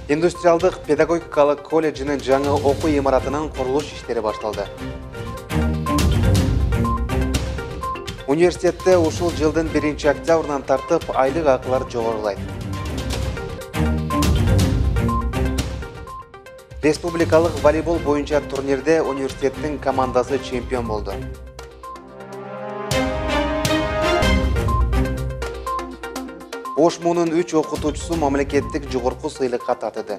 Индустриалдык педагогикалык колледжинин жаңы окуу имаратынын курулуш иштери башталды. Университетте ушул жылдын 1-октябрынан тартып айлык акылар жогорулайт. Республикалык волейбол боюнча турнирде университеттин командасы чемпион болду. Ошмунун 3 окутуучусу мамлекеттик жогорку сыйлыкка татыды.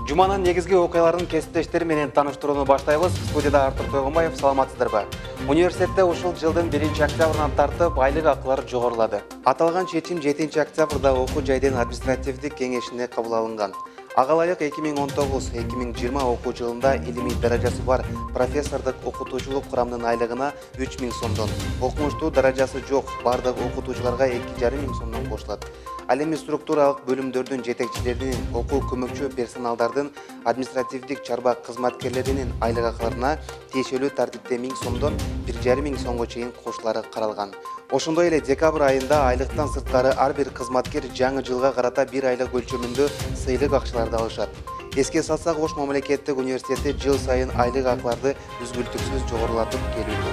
Жуманын негизги окуяларын кесиптештер менен тааныштырууну баштайбыз. Студияда Артур Тойгонбаев, саламатсыздарбы? Университетте ушул жылдын 1-октябрынан тартып айлык акылар жогорулады. Аталган чечим 7-октябрда окуу жайдын административдик кеңешинде кабыл алынган. Ага ылайык 2019-2020 окуу жылында илимий даражасы бар профессордук окутуучулук курамынын айлыгына 3000 сомдон, окумуштуу даражасы жок бардык окутуучуларга 2500 сомдон кошулат. Ал эми структуралык бөлүмдөрдүн жетекчилеринин, окуу көмөкчү персоналдардын, административдик чарба кызматкерлеринин айлык акыларына тиешелүү тартипте 1000 сомдон 1500 сомго чейин кошулары каралган. Ошондой эле декабрь айында айлыктан сырткары ар бир кызматкер жаңы жылга карата 1 айлык өлчөмүндө сыйлык акчаларды алышат. Эске салсак, Ош мамлекеттик университети жыл сайын айлык акыларды үзгүлтүксүз жогорулатып келүүдө.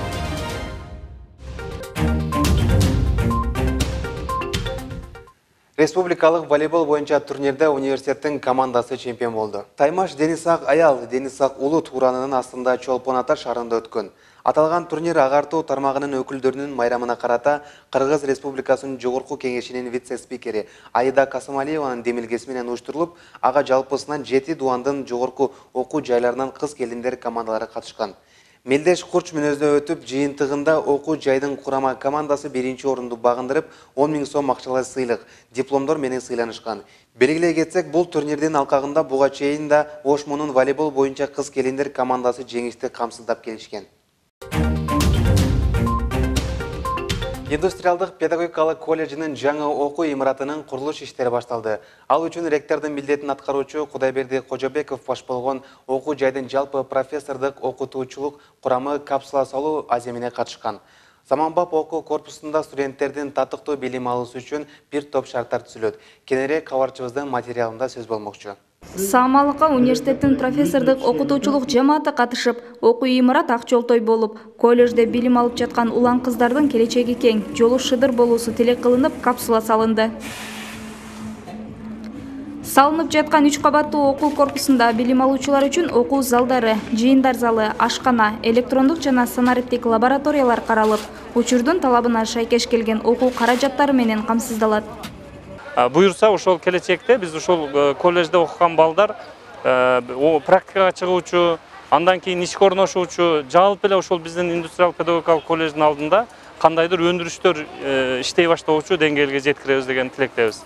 Республикалык волейбол боюнча турнирде университеттин командасы чемпион болду. Таймаш Денисак аял, Денисак улуу тууранынын астында Чолпон Ата шаарында өткөн. Аталган турнир агартуу тармагынын өкүлдөрүнүн майрамына карата Кыргыз Республикасынын жогорку кеңешинин вице-спикери Аида Касымалиеванын демилгеси менен уюштурулуп, ага жалпысынан 7 дубандын жогорку окуу жайларынан кыз-келиндер командалары катышкан. Мелдеш Курч мүнөздө өтүп, жыйынтыгында окуу жайдын курама командасы 1-чи орунду багындырып, 10 000 сом акчалай сыйлык, дипломдор менен сыйланышкан. Белгилей кетсек, бул турнирдин алкагында буга чейин да Ошмунун волейбол боюнча кыз-келиндер командасы жеңишти камсыздап келишкен. Индустриалдык педагогикалык колледжинин жаңы окуу имаратынын курулуш иштери башталды. Ал үчүн ректордун милдетин аткаруучу Кудайберди Кожобеков баш болгон окуу жайдын жалпы профессордук окутуучулук курамы капсула салуу аземине катышкан. Заманбап окуу корпусунда студенттердин татыктуу билим алуусу үчүн бир топ шарттар түзүлөт. Кененирээк кабарчыбыздын материалында сөз болмокчу. Саамалыкка университеттин профессордук окутуучулук жамааты катышып, окуу имарат ак жолтой болуп, колледжде билим алып жаткан улан кыздардын келечеги кең, жолу шыдыр болуусу тилек кылынып, капсула салынды. Салынып жаткан 3 кабаттуу окуу корпусунда билим алуучулар үчүн окуу залдары, жыйындар залы, ашкана, электрондук жана санариптик лабораториялар каралып, учурдун талабына шайкеш келген окуу каражаттары менен камсыздалат. Буюрса, ошол келечекте биз ошол колледжде окуган балдар практикага чыгуучу, андан кийин ишке орношуучу, жалпы эле ошол биздин индустриалдык педагогикалык колледждин алдында кандайдыр өндүрүштөр иштей баштоочу деңгээлге жеткиребиз деген тилектебиз.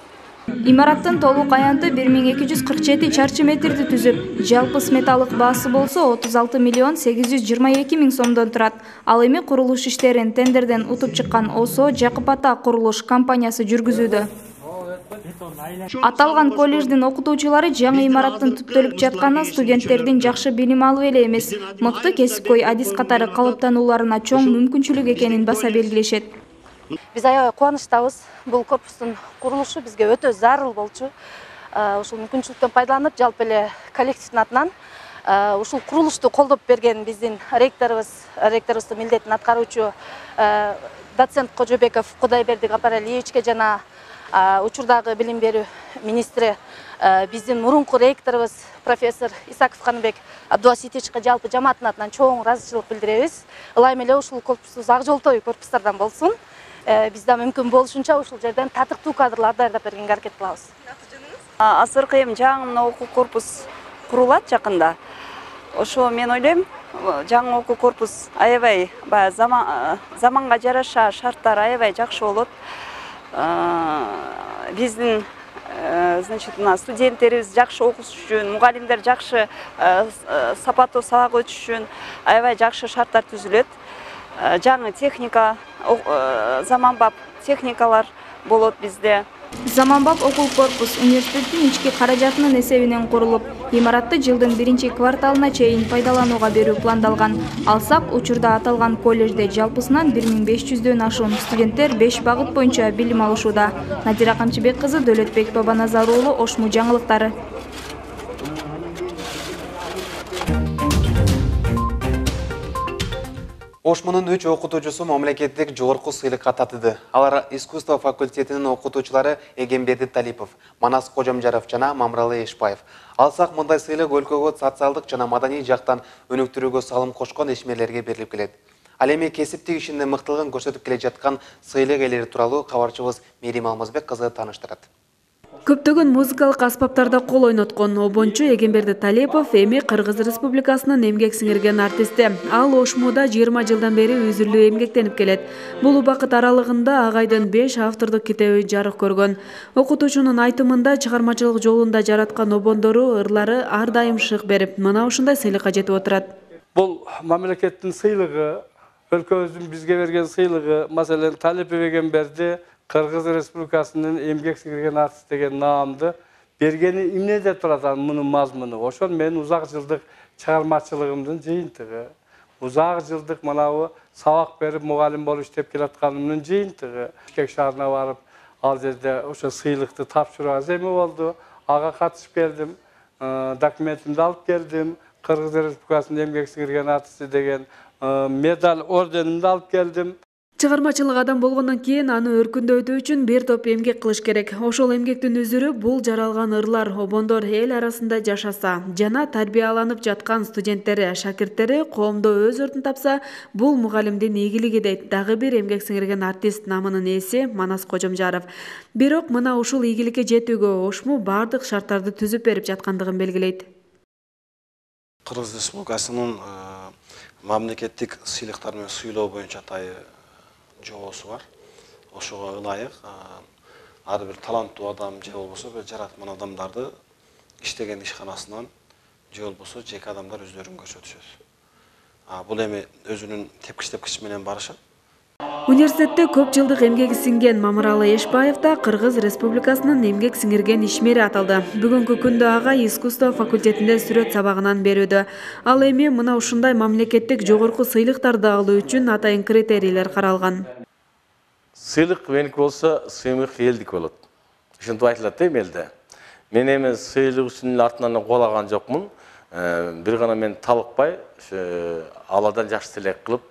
Имараттын толук аянты 1247 чарчы метрди түзүп, жалпы сметалык баасы болсо 36 миллион 822 000 сомдон турат. Ал эми курулуш иштерин тендерден утуп чыккан ОСО Жакып Ата курулуш компаниясы жүргүзүүдө. Аталган колледждин окутуучулары жаңы имараттын түптөлүп жатканы студенттердин жакшы билим алуу эле эмес, мыкты кесипкөй адис катары калыптанууларына чоң мүмкүнчүлүк экенин баса белгилешет. Биз аябай кубанычтабыз. Бул корпустун курулушу бизге өтө зарыл болчу. Ушул мүмкүнчүлүктөн пайдаланып, жалпы эле коллективдин атынан ушул курулушту колдоп берген биздин ректорубуздун милдетин аткаруучу доцент Кожобеков Кудайберди Гапаралиевичке жана учурдагы билим берүү министри биздин мурунку ректорубуз профессор Исаков Каныбек Абдуаситовичке жалпы жамааттын атынан чоң ыраазычылык билдиребиз. Ылайым эле ушул корпусубуз ак жолтой корпустардан болсун. Биз да мүмкүн болушунча ушул жерден татыктуу кадрларды даярдап бергенге аракет кылабыз. Асыркы эми жаңы окуу корпус курулат жакында. Ошо мен ойлойм, жаңы окуу корпус аябай заманга жараша шарттар аябай жакшы болот. Биздин студенттерибиз жакшы окуш үчүн, мугалимдер жакшы сапаттуу сабак өтүш үчүн аябай жакшы шарттар түзүлөт. Жаңы техника, заманбап техникалар болот бизде. Заманбап окуу корпус университеттин ички каражатынын эсебинен курулуп, имаратты жылдын 1-кварталына чейин пайдаланууга берүү пландалган. Алсак, учурда аталган коллежде жалпысынан 1500дөн ашуун студенттер 5 багыт боюнча билим алышууда. Надира Камчыбек кызы, Дөөлөтбек Бабаназар уулу, Ошму жаңылыктары. Ошмунун 3 окутуучусу мамлекеттик жогорку сыйлыкка татыды. Алар искусство факультетинин окутуучулары Эгемберди Талипов, Манас Кожомжаров жана Мамралы Эшбаев. Алсак, мындай сыйлык өлкөгө социалдык жана маданий жактан өнүктүрүүгө салым кошкон ишмерлерге берилип келет. Ал эми кесиптик ишинде мыктылыгын көрсөтүп келе жаткан сыйлык ээлери тууралуу кабарчыбыз Мерим Алмазбек кызы тааныштырат. Көптөгөн музыкалык аспаптарда кол ойноткон обончу Эгемберди Талипов эми Кыргыз Республикасынын эмгек сиңирген артисти. Ал Ошмуда 20 жылдан бери үзүрлүү эмгектенип келет. Бул убакыт аралыгында агайдын 5 автордук китеби жарык көргөн. Окутуучунун айтымында чыгармачылык жолунда жараткан обондору, ырлары ар дайым шык берип, мына ушундай сыйлыкка жетип отурат. Бул мамлекеттин сыйлыгы, өлкөбүздүн бизге берген сыйлыгы, маселен Талипов Эгемберди Кыргыз Республикасынын эмгек сиңирген артист деген наамды бергени эмнеде турат мунун мазмуну. Ошол менин узак жылдык чыгармачылыгымдын жыйынтыгы. Узак жылдык манабы сабак берип мугалим болуп иштеп келатканымдын жыйынтыгы. Бишкек шаарына барып, ал жерде ошо сыйлыкты тапшырууга эми болду. Ага катышып келдим, документимди алып келдим. Кыргыз Республикасынын эмгек сиңирген артисти деген медаль, орденимди алып келдим. Чыгармачылык адам болгондон кийин аны өркүндөтүү үчүн бир топ эмгек кылыш керек. Ошол эмгектин үзүрү бул жаралган ырлар, обондор эл арасында жашаса жана тарбияланып жаткан студенттери, шакирттери коомдо өз ордун тапса, бул мугалимдин ийгилиги дейт дагы бир эмгек сиңирген артист, намынын ээси Манас Кожомжаров. Бирок мына ушул ийгиликке жетүүгө Ошму бардык шарттарды түзүп берип жаткандыгын белгилейт. Кыргыз Республикасынын мамлекеттик сыйлыктар менен сыйлоо боюнча атайы жоосу бар. Ошого ылайык ар бир таланттуу адам же болбосо бир жараткан адамдарды иштеген ишканасынан же болбосо жеке адамдар өздөрүн көрсөтүшөт. Бул эми өзүнүн тепкич менен барышат. Университетте көп жылдык эмгеги сиңген Мамралы Эшбаев да Кыргыз Республикасынын эмгек сиңирген ишмери аталды. Бүгүнкү күндө ага искусство факультетинде сүрөт сабагынан берүүдө. Ал эми мына ушундай мамлекеттик жогорку сыйлыктарды алуу үчүн атайын критерийлер каралган. Сыйлык меники болсо, сыйлык элдик болот. Ушинтип айтылат да элде. Мен эми сыйлык үчүн артынан колаган жокмун. Бир гана мен талыкпай, Алладан жакшы тилек кылып,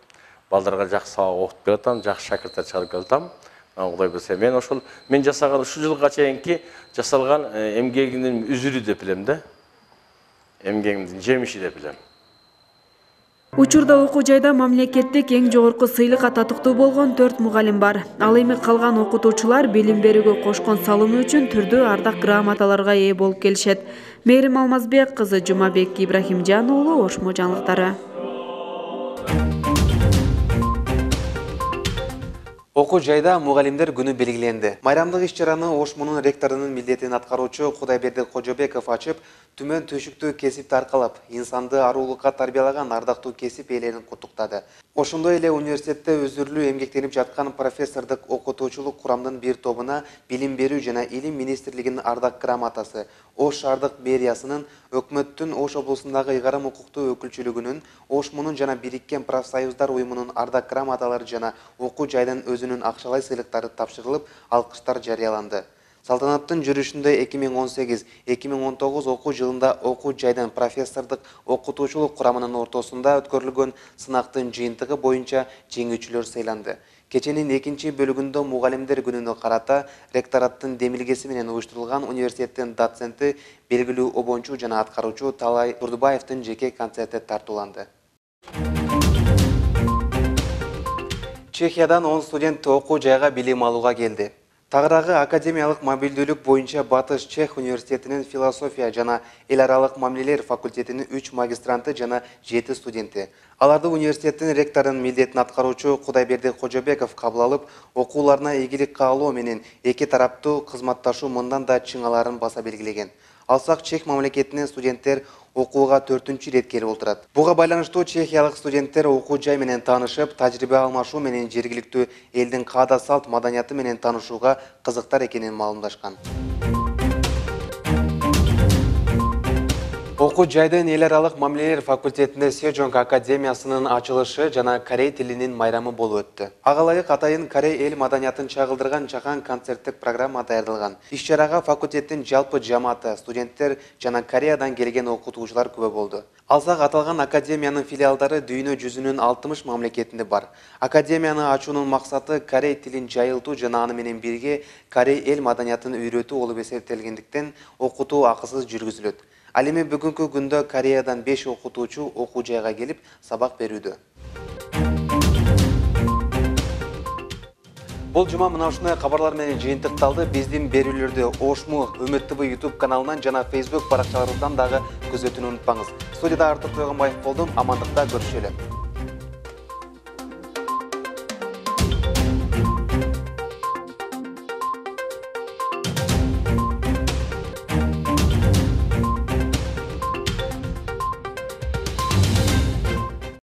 балдарга жакшы сабак окутуп келатам, жакшы шакирттер чыгарып келатам. Кудай берсе, мен ошол мен жасаган ушу жылга чейинки жасалган эмгегимдин үзүрү деп билем да. Эмгегимдин жемиши деп билем. Учурда окуу жайда мамлекеттик эң жогорку сыйлыкка татыктуу болгон 4 мугалим бар. Ал эми калган окутуучулар билим берүүгө кошкон салымы үчүн түрдүү ардак грамоталарга ээ болуп келишет. Мерим Алмазбек кызы, Жумабек Ибрахимжан уулу, Ошму жаңылыктары. Окуу жайда мугалимдер күнү белгиленди. Майрамдык иш-чараны Ошмунун ректорунун милдетин аткаруучу Кудайберди Кожобеков ачып, түмөн төшүктүү кесипти аркалап, инсанды арулукка тарбиялаган ардактуу кесип ээлерин куттуктады. Ошондой эле университетте өзүрлүү эмгектенип жаткан профессордук окутуучулук курамдын бир тобуна билим берүү жана илим министрлигинин ардак грамотасы, Ош шаардык мэриясынын, өкмөттүн Ош облусундагы ыйгарым укуктуу өкүлчүлүгүнүн, Ошмунун жана Бириккен профсоюздар уюмунун ардак грамоталары жана окуу жайдын өзүнүн акчалай сыйлыктары тапшырылып, алкыштар жарыяланды. Салтанаттын жүрүшүндө 2018-2019 окуу жылында окуу жайдын профессордук окутуучулук курамынын ортосунда өткөрүлгөн сынактын жыйынтыгы боюнча жеңүүчүлөр сыйланды. Кеченин экинчи бөлүгүндө мугалимдер күнүнө карата ректораттын демилгеси менен уюштурулган университеттин доценти, белгилүү обончу жана аткаруучу Талай Турдубаевдин жеке концерти тартууланды. Чехиядан 10 студент окуу жайга билим алууга келди. Тагыраагы академиялык мобилдүүлүк боюнча Батыш Чех университетинин философия жана эл аралык мамилелер факультетинин 3 магистранты жана 7 студенти. Аларды университеттин ректорунун милдетин аткаруучу Кудайберди Кожобеков кабыл алып, окууларына ийгилик каалоо менен эки тараптуу кызматташуу мындан да чыңаларын баса белгилеген. Алсак Чех мамлекетинин студенттер окууга 4-чү ирет келип отурат. Буга байланыштуу чехиялык студенттер окуу жай менен таанышып, тажрыйба алмашуу менен жергиликтүү элдин каада салт маданияты менен таанышууга кызыктар экенин маалымдашкан. Окуу жайдын эл аралык мамилелер факультетинде Сежонг академиясынын ачылышы жана корей тилинин майрамы болуп өттү. Ага ылайык атайын корей эл маданиятын чагылдырган жакан концерттик программа даярдалган. Иш-чарага факультеттин жалпы жамааты, студенттер жана Кореядан келген окутуучулар күбө болду. Алсак, аталган академиянын филиалдары дүйнө жүзүнүн 60 мамлекетинде бар. Академияны ачуунун максаты корей тилин жайылтуу жана аны менен бирге корей эл маданиятын үйрөтүү болуп эсептелгендиктен окутуу акысыз жүргүзүлөт. Ал эми бүгүнкү күндө Кореядан 5 окутуучу окуу жайга келип сабак берүүдө. Бул жума мына ушундай кабарлар менен жыйынтыкталды. Биздин берүүлөрдү Ошму Өмөт ТВ YouTube каналынан жана Facebook баракчаларыбыздан дагы күзөтүүнү унутпаңыз. Студияда Артур Тойгонбаев болдум. Амандыкта көрүшөлү.